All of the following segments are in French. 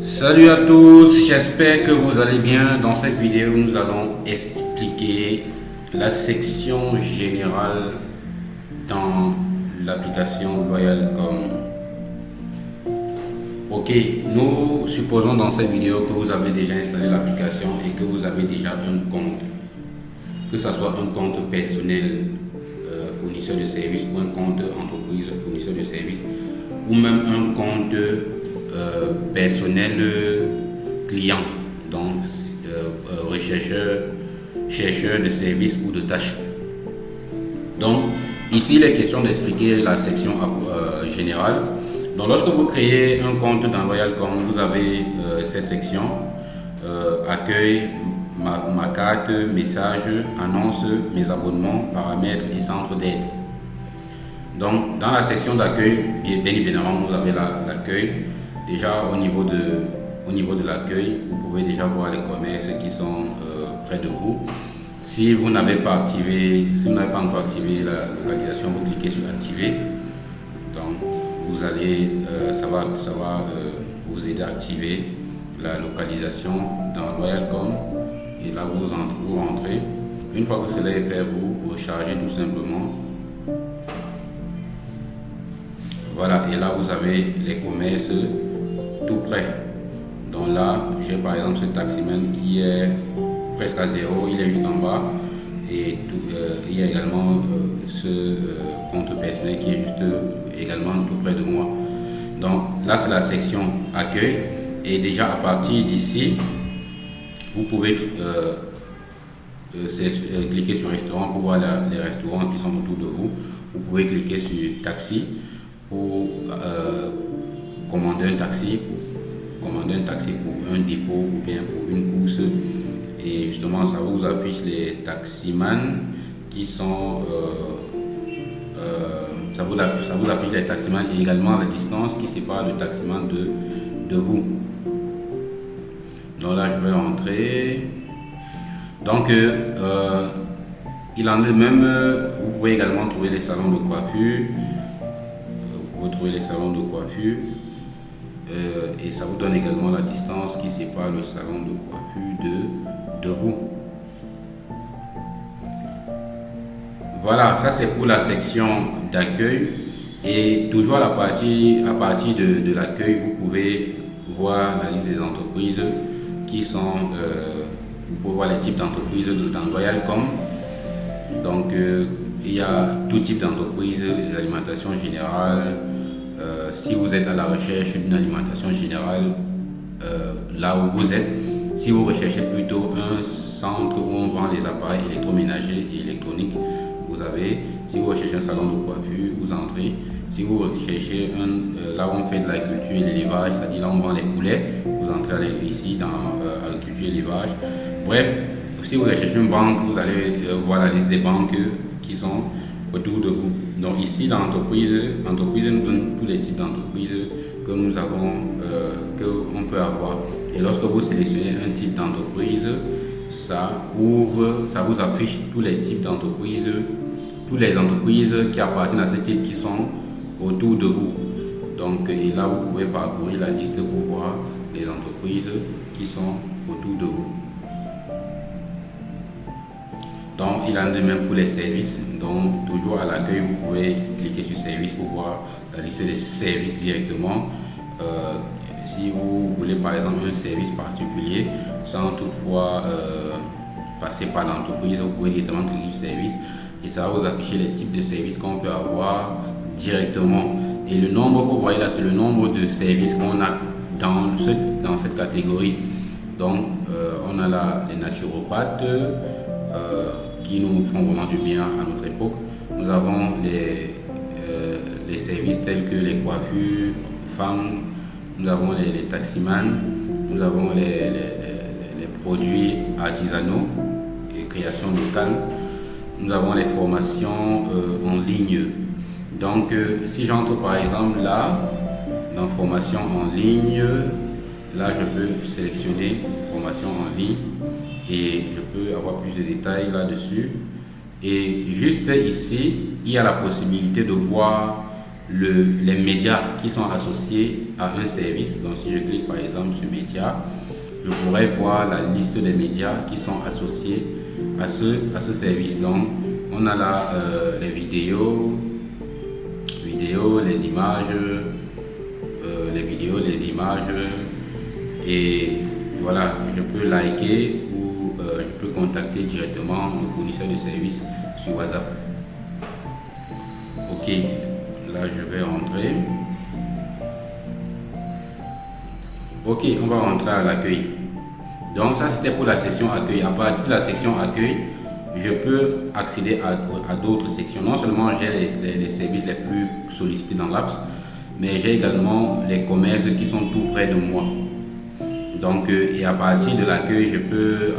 Salut à tous, j'espère que vous allez bien. Dans cette vidéo, nous allons expliquer la section générale dans l'application Loyalcom. Ok, nous supposons dans cette vidéo que vous avez déjà installé l'application et que vous avez déjà un compte, que ce soit un compte personnel fournisseur de services ou un compte entreprise fournisseur de services ou même un compte personnel client, donc chercheur de services ou de tâches. Donc ici il est question d'expliquer la section générale. Donc lorsque vous créez un compte dans Loyalcom, vous avez cette section accueil, ma carte, message, annonce, mes abonnements, paramètres et centre d'aide. Donc dans la section d'accueil, bien évidemment vous avez l'accueil. Déjà au niveau de l'accueil, vous pouvez déjà voir les commerces qui sont près de vous. Si vous n'avez pas encore activé la localisation, vous cliquez sur activer. Donc vous allez, ça va vous aider à activer la localisation dans Loyalcom. Et là vous rentrez. Une fois que cela est fait, vous rechargez tout simplement. Voilà, et là vous avez les commerces tout près. Donc là, j'ai par exemple ce taximan qui est presque à zéro, il est juste en bas. Et il y a également ce compte personnel qui est juste également tout près de moi. Donc là, c'est la section accueil. Et déjà à partir d'ici, vous pouvez cliquer sur restaurant pour voir les restaurants qui sont autour de vous. Vous pouvez cliquer sur taxi pour commander un taxi pour un dépôt ou bien pour une course. Et justement, ça vous affiche les taximans qui sont ça vous affiche les taximans et également la distance qui sépare le taximan de vous. Donc là, je vais rentrer. Donc il en est même, vous pouvez également trouver les salons de coiffure. Et ça vous donne également la distance qui sépare le salon de coiffure de vous. Voilà, ça c'est pour la section d'accueil. Et toujours à partir de l'accueil, vous pouvez voir la liste des entreprises qui sont, vous pouvez voir les types d'entreprises dans Loyalcom. Donc il y a tout type d'entreprise, l'alimentation générale. Si vous êtes à la recherche d'une alimentation générale, là où vous êtes, si vous recherchez plutôt un centre où on vend les appareils électroménagers et électroniques, vous avez. Si vous recherchez un salon de coiffure, vous entrez. Si vous recherchez là où on fait de l'agriculture et l'élevage, c'est-à-dire là où on vend les poulets, vous entrez ici dans agriculture et élevage. Bref, si vous recherchez une banque, vous allez voir la liste des banques qui sont autour de vous. Donc ici, l'entreprise nous donne tous les types d'entreprises que nous avons, qu'on peut avoir. Et lorsque vous sélectionnez un type d'entreprise, ça vous affiche tous les types d'entreprises, toutes les entreprises qui appartiennent à ce type qui sont autour de vous. Donc et là, vous pouvez parcourir la liste pour voir les entreprises qui sont autour de vous. Donc il en est de même pour les services. Donc toujours à l'accueil, vous pouvez cliquer sur service pour voir la liste des services directement. Si vous voulez par exemple un service particulier sans toutefois passer par l'entreprise, vous pouvez directement cliquer sur service et ça va vous afficher les types de services qu'on peut avoir directement. Et le nombre que vous voyez là, c'est le nombre de services qu'on a dans cette catégorie. Donc on a les naturopathes qui nous font vraiment du bien à notre époque. Nous avons les services tels que les coiffures femmes, nous avons les taximans, nous avons les produits artisanaux et création locale, nous avons les formations en ligne. Donc si j'entre par exemple là dans formation en ligne, là je peux sélectionner formation en ligne et je peux avoir plus de détails là-dessus. Et juste ici, il y a la possibilité de voir les médias qui sont associés à un service. Donc si je clique par exemple sur médias, je pourrais voir la liste des médias qui sont associés à ce service. Donc on a là les vidéos, les images, et voilà, je peux liker ou je peux contacter directement le fournisseur de service sur WhatsApp. Ok, là je vais rentrer. Ok, on va rentrer à l'accueil. Donc ça c'était pour la section accueil. À partir de la section accueil, je peux accéder à d'autres sections. Non seulement j'ai les services les plus sollicités dans l'apps, mais j'ai également les commerces qui sont tout près de moi. Donc, et à partir de l'accueil, je peux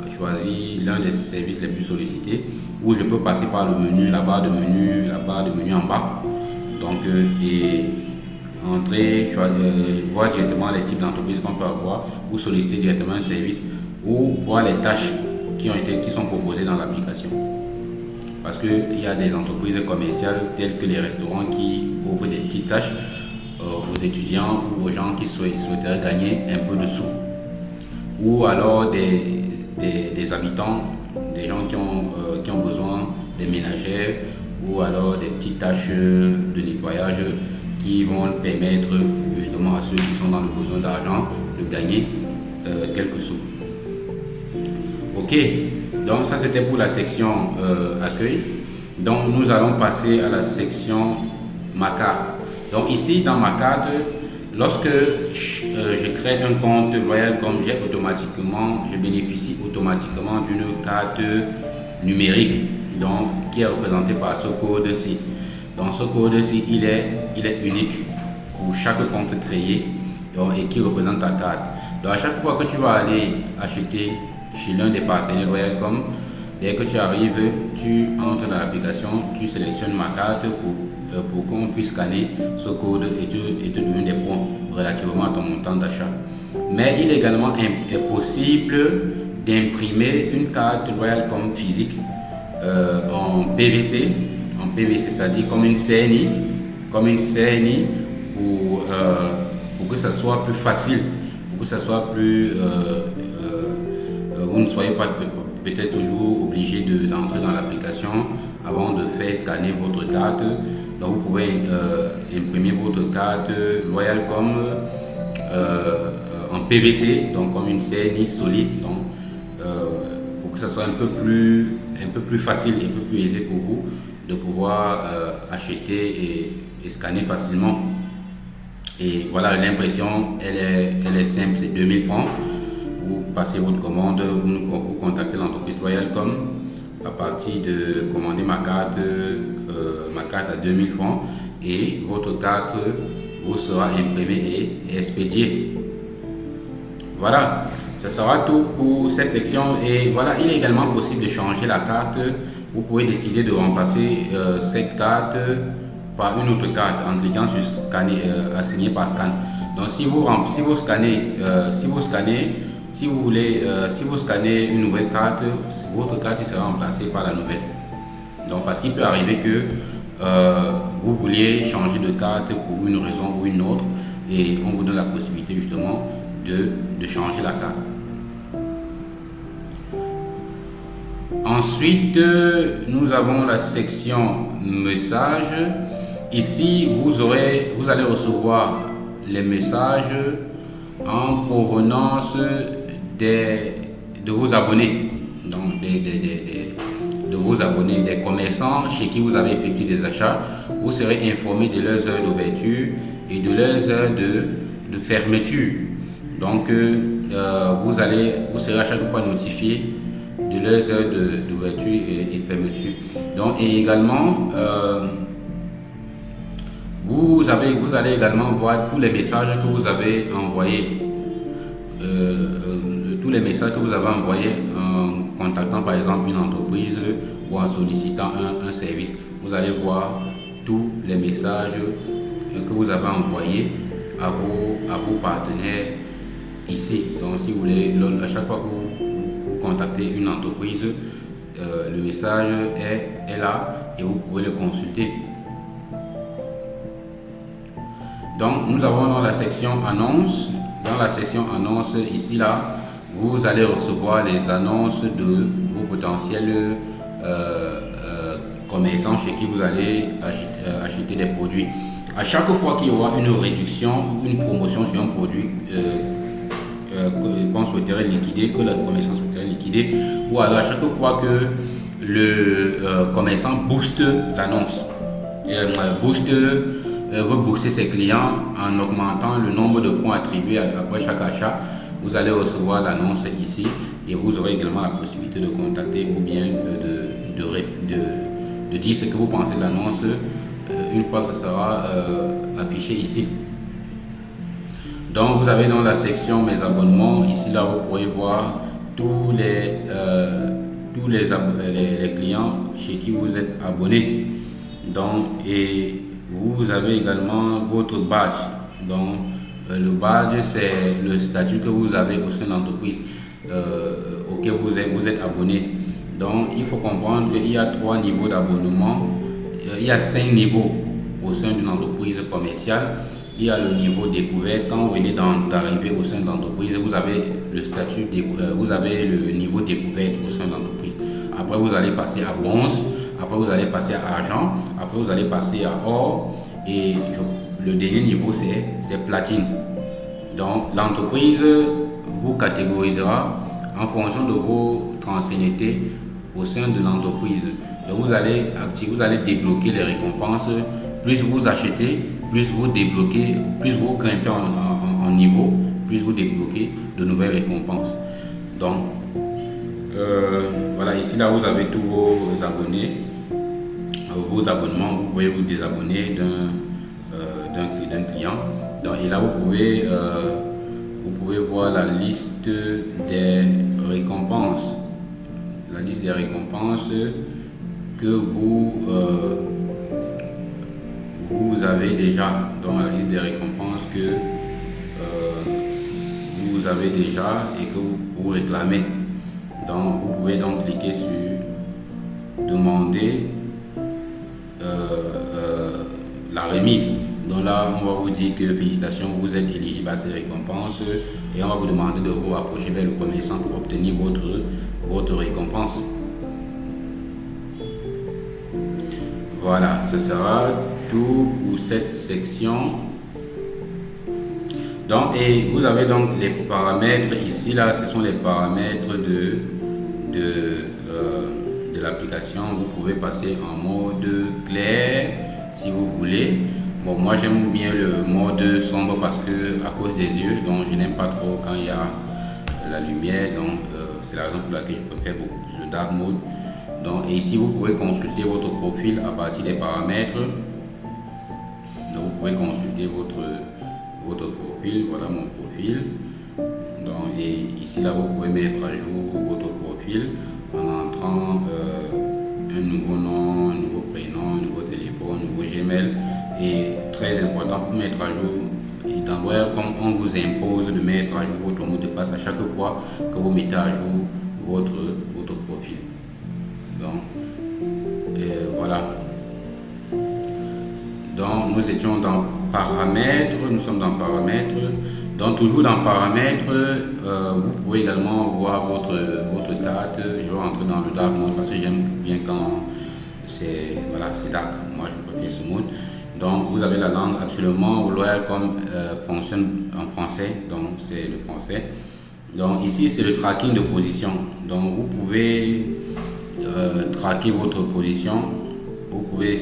choisir l'un des services les plus sollicités, ou je peux passer par le menu, la barre de menu en bas. Donc, et entrer, voir directement les types d'entreprises qu'on peut avoir, ou solliciter directement un service, ou voir les tâches qui sont proposées dans l'application. Parce qu'il y a des entreprises commerciales telles que les restaurants qui offrent des petites tâches aux étudiants ou aux gens qui souhaiteraient gagner un peu de sous. Ou alors des habitants, des gens qui ont besoin des ménagères, ou alors des petites tâches de nettoyage qui vont permettre justement à ceux qui sont dans le besoin d'argent de gagner quelques sous. Ok, donc ça c'était pour la section accueil. Donc nous allons passer à la section ma carte. Donc ici dans ma carte, lorsque je crée un compte Royalcom, je bénéficie automatiquement d'une carte numérique, donc qui est représentée par ce code-ci. Donc ce code-ci, il est unique pour chaque compte créé, donc, et qui représente ta carte. Donc à chaque fois que tu vas aller acheter chez l'un des partenaires Royalcom, dès que tu arrives, tu entres dans l'application, tu sélectionnes ma carte pour qu'on puisse scanner ce code et te donner des points relativement à ton montant d'achat. Mais il est également possible d'imprimer une carte Royalcom physique en PVC, c'est-à-dire comme une CNI, pour que ça soit plus facile, pour que ça soit plus... vous ne soyez pas peut-être toujours obligé d'entrer dans l'application avant de faire scanner votre carte. Donc vous pouvez imprimer votre carte Royalcom en PVC, donc comme une CNI solide, donc pour que ça soit un peu plus facile et un peu plus aisé pour vous de pouvoir acheter et scanner facilement. Et voilà, l'impression elle est simple, c'est 2000 francs. Vous passez votre commande, vous contactez l'entreprise Royalcom à partir de commander ma carte à 2000 francs, et votre carte vous sera imprimée et expédiée. Voilà, ce sera tout pour cette section. Et voilà, il est également possible de changer la carte. Vous pouvez décider de remplacer cette carte par une autre carte en cliquant sur scanner, assigner par scan. Donc si vous scannez une nouvelle carte, votre carte sera remplacée par la nouvelle. Donc parce qu'il peut arriver que vous vouliez changer de carte pour une raison ou une autre, et on vous donne la possibilité justement de changer la carte. Ensuite, nous avons la section messages. Ici, vous allez recevoir les messages en provenance de vos abonnés, donc de vos abonnés, des commerçants chez qui vous avez effectué des achats. Vous serez informé de leurs heures d'ouverture et de leurs heures de fermeture. Donc vous serez à chaque fois notifié de leurs heures d'ouverture et fermeture. Donc, et également vous allez également voir tous les messages que vous avez envoyés, en contactant par exemple une entreprise ou en sollicitant un service. Vous allez voir tous les messages que vous avez envoyés à vos partenaires ici. Donc si vous voulez, à chaque fois que vous contactez une entreprise, le message est là et vous pouvez le consulter. Donc nous avons dans la section annonce. Dans la section annonce, ici là, vous allez recevoir les annonces de vos potentiels commerçants chez qui vous allez acheter des produits. À chaque fois qu'il y aura une réduction ou une promotion sur un produit qu'on souhaiterait liquider, que le commerçant souhaiterait liquider, ou alors à chaque fois que le commerçant booste l'annonce, veut booster ses clients en augmentant le nombre de points attribués après chaque achat, vous allez recevoir l'annonce ici et vous aurez également la possibilité de contacter ou bien de dire ce que vous pensez de l'annonce une fois que ça sera affiché ici. Donc vous avez dans la section mes abonnements, ici là vous pourrez voir tous les clients chez qui vous êtes abonné. Donc, et vous avez également votre badge. Donc le badge c'est le statut que vous avez au sein de l'entreprise auquel vous êtes abonné. Donc il faut comprendre qu'il y a 3 niveaux d'abonnement. Il y a 5 niveaux au sein d'une entreprise commerciale. Il y a le niveau découverte. Quand vous venez d'arriver au sein de l'entreprise, vous avez le statut, vous avez le niveau découverte au sein de l'entreprise. Après, vous allez passer à bronze. Après, vous allez passer à argent. Après, vous allez passer à or. Et le dernier niveau, c'est platine. Donc, l'entreprise vous catégorisera en fonction de votre ancienneté au sein de l'entreprise. Donc, vous allez débloquer les récompenses. Plus vous achetez, plus vous débloquez, plus vous grimpez en niveau, plus vous débloquez de nouvelles récompenses. Donc, voilà, ici là vous avez tous vos abonnés, vos abonnements. Vous pouvez vous désabonner d'un client. Donc, et là vous pouvez voir la liste des récompenses, que vous avez déjà dans la liste des récompenses que vous avez déjà et que vous réclamez. Donc vous pouvez donc cliquer sur demander la remise. Donc là on va vous dire que félicitations, vous êtes éligible à ces récompenses et on va vous demander de vous approcher vers le commerçant pour obtenir votre récompense. Voilà, ce sera tout pour cette section. Donc, et vous avez donc les paramètres ici là, ce sont les paramètres de l'application. Vous pouvez passer en mode clair si vous voulez. Bon, moi j'aime bien le mode sombre parce que à cause des yeux, donc je n'aime pas trop quand il y a la lumière. Donc c'est la raison pour laquelle je préfère beaucoup plus le dark mode. Donc, et ici vous pouvez consulter votre profil à partir des paramètres. Donc vous pouvez consulter votre profil. Voilà mon profil. Donc, et ici là vous pouvez mettre à jour votre profil en entrant un nouveau nom, un nouveau prénom, un nouveau téléphone, un nouveau Gmail. Et très important pour mettre à jour, et d'envoyer comme on vous impose de mettre à jour votre mot de passe à chaque fois que vous mettez à jour votre profil. Donc voilà. Donc nous étions dans paramètres, nous sommes dans paramètres. Donc toujours dans paramètres, vous pouvez également voir votre carte. Je vais rentrer dans le dark mode parce que j'aime bien quand c'est dark. Moi je préfère ce mode. Donc vous avez la langue. Actuellement Loyalcom fonctionne en français, donc c'est le français. Donc ici c'est le tracking de position. Donc vous pouvez traquer votre position. Vous pouvez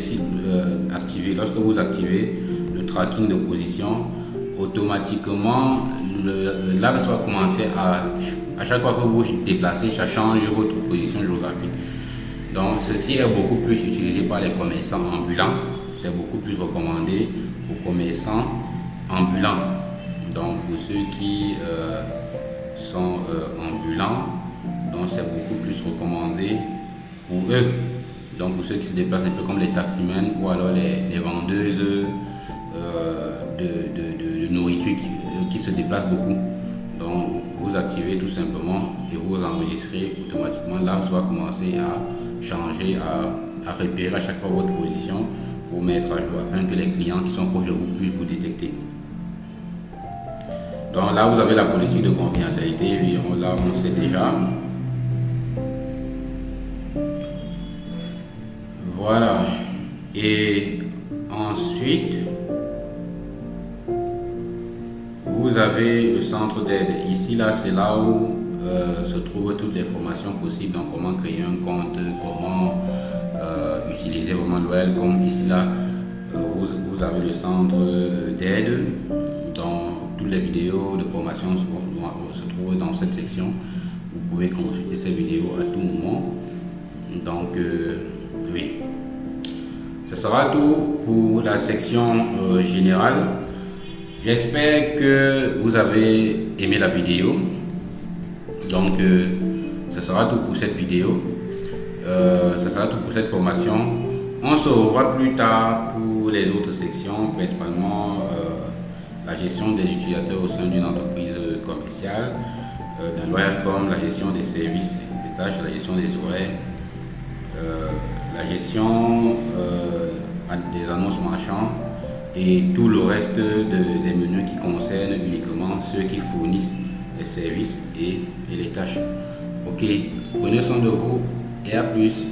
activer, lorsque vous activez le tracking de position, automatiquement l'axe va commencer à chaque fois que vous vous déplacez, ça change votre position géographique. Donc ceci est beaucoup plus utilisé par les commerçants ambulants. C'est beaucoup plus recommandé aux commerçants ambulants. Donc pour ceux qui sont ambulants, donc c'est beaucoup plus recommandé pour eux. Donc pour ceux qui se déplacent un peu comme les taximens ou alors les vendeuses de nourriture qui se déplacent beaucoup. Donc vous activez tout simplement et vous enregistrez automatiquement. Là, ça va commencer à changer, à repérer à chaque fois votre position pour mettre à jour afin que les clients qui sont proches de vous puissent vous détecter. Donc là, vous avez la politique de confidentialité, et là on sait déjà. Voilà. Et ensuite, vous avez le centre d'aide. Ici, là, c'est là où se trouvent toutes les formations possibles. Donc, comment créer un compte, comment utiliser vraiment le Welcome. Ici, là, vous avez le centre d'aide. Donc, toutes les vidéos de formation se trouvent dans cette section. Vous pouvez consulter ces vidéos à tout moment. Donc, oui. Ce sera tout pour la section générale. J'espère que vous avez aimé la vidéo. Donc, ce sera tout pour cette vidéo. Ce sera tout pour cette formation. On se revoit plus tard pour les autres sections, principalement la gestion des utilisateurs au sein d'une entreprise commerciale, d'un Welcome, la gestion des services et des tâches, la gestion des horaires, la gestion des annonces marchands et tout le reste des menus qui concernent uniquement ceux qui fournissent les services et les tâches. Ok, prenez soin de vous et à plus.